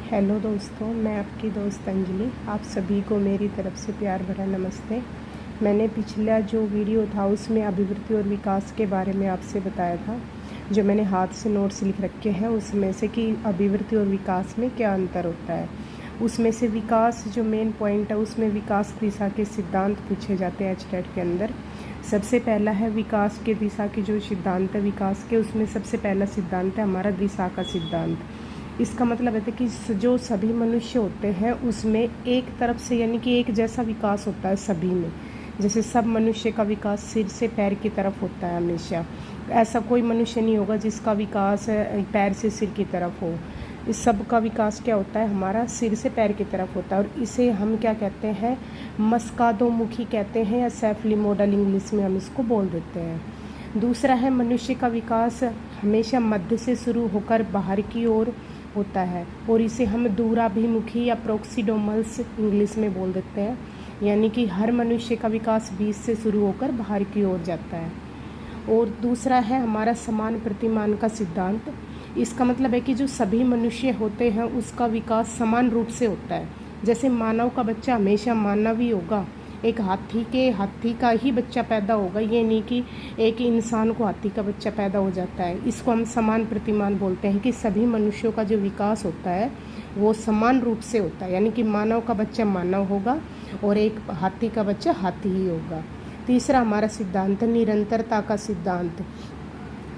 Hello दोस्तों, मैं आपकी दोस्त अंजलि। आप सभी को मेरी तरफ से प्यार भरा नमस्ते। मैंने पिछला जो वीडियो था उसमें अभिवृद्धि और विकास के बारे में आपसे बताया था। जो मैंने हाथ से नोट्स लिख रखे हैं उसमें से कि अभिवृद्धि और विकास में क्या अंतर होता है। उसमें से विकास जो मेन पॉइंट है उसमें विकास दिशा के सिद्धांत पूछे जाते हैं एचटेट के अंदर। सबसे पहला है विकास के दिशा के जो सिद्धांत है विकास के, उसमें सबसे पहला सिद्धांत है हमारा दिशा का सिद्धांत। इसका मतलब है कि जो सभी मनुष्य होते हैं उसमें एक तरफ से यानी कि एक जैसा विकास होता है सभी में। जैसे सब मनुष्य का विकास सिर से पैर की तरफ होता है हमेशा। ऐसा कोई मनुष्य नहीं होगा जिसका विकास पैर से सिर की तरफ हो। इस सब का विकास क्या होता है, हमारा सिर से पैर की तरफ होता है। और इसे हम क्या कहते हैं, मस्कादोमुखी कहते हैं, या सेफली मॉडल इंग्लिश में हम इसको बोल देते हैं। दूसरा है मनुष्य का विकास हमेशा मध्य से शुरू होकर बाहर की ओर होता है, और इसे हम दूराभिमुखी या प्रोक्सीडोमल्स इंग्लिश में बोल देते हैं। यानी कि हर मनुष्य का विकास बीच से शुरू होकर बाहर की ओर जाता है। और दूसरा है हमारा समान प्रतिमान का सिद्धांत। इसका मतलब है कि जो सभी मनुष्य होते हैं उसका विकास समान रूप से होता है। जैसे मानव का बच्चा हमेशा मानव ही होगा, एक हाथी का ही बच्चा पैदा होगा, ये नहीं कि एक इंसान को हाथी का बच्चा पैदा हो जाता है। इसको हम समान प्रतिमान बोलते हैं कि सभी मनुष्यों का जो विकास होता है वो समान रूप से होता है। यानी कि मानव का बच्चा मानव होगा और एक हाथी का बच्चा हाथी ही होगा। तीसरा हमारा सिद्धांत निरंतरता का सिद्धांत,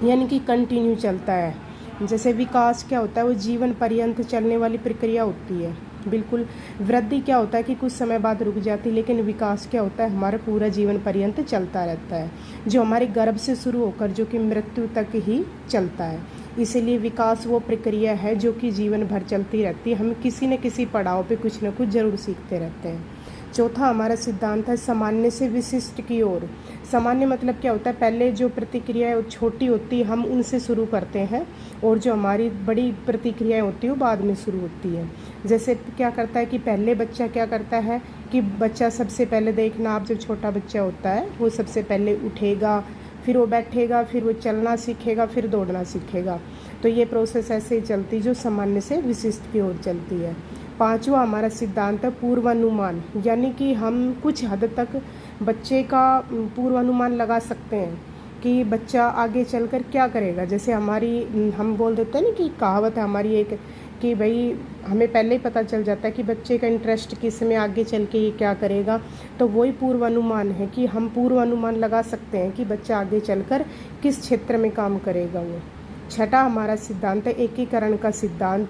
यानी कि कंटिन्यू चलता है। जैसे विकास क्या होता है, वो जीवन पर्यंत चलने वाली प्रक्रिया होती है। बिल्कुल, वृद्धि क्या होता है कि कुछ समय बाद रुक जाती है, लेकिन विकास क्या होता है, हमारा पूरा जीवन पर्यंत चलता रहता है, जो हमारे गर्भ से शुरू होकर जो कि मृत्यु तक ही चलता है। इसीलिए विकास वो प्रक्रिया है जो कि जीवन भर चलती रहती है। हम किसी न किसी पड़ाव पे कुछ न कुछ जरूर सीखते रहते हैं। चौथा हमारा सिद्धांत है सामान्य से विशिष्ट की ओर। सामान्य मतलब क्या होता है, पहले जो प्रतिक्रियाएं छोटी होती है हम उनसे शुरू करते हैं, और जो हमारी बड़ी प्रतिक्रियाएं होती है वो बाद में शुरू होती है। जैसे क्या करता है कि पहले बच्चा क्या करता है कि बच्चा सबसे पहले, देखना आप, जब छोटा बच्चा होता है वो सबसे पहले उठेगा, फिर वो बैठेगा, फिर वो चलना सीखेगा, फिर दौड़ना सीखेगा। तो ये प्रोसेस ऐसे ही चलती जो सामान्य से विशिष्ट की ओर चलती है। पांचवा हमारा सिद्धांत है पूर्वानुमान, यानी कि हम कुछ हद तक बच्चे का पूर्वानुमान लगा सकते हैं कि बच्चा आगे चलकर क्या करेगा। जैसे हम बोल देते हैं ना कि कहावत है हमारी एक कि भाई हमें पहले ही पता चल जाता है कि बच्चे का इंटरेस्ट किस में, आगे चल के ये क्या करेगा। तो वही पूर्वानुमान है कि हम पूर्वानुमान लगा सकते हैं कि बच्चा आगे चलकर किस क्षेत्र में काम करेगा वो। छठा हमारा सिद्धांत है एकीकरण का सिद्धांत।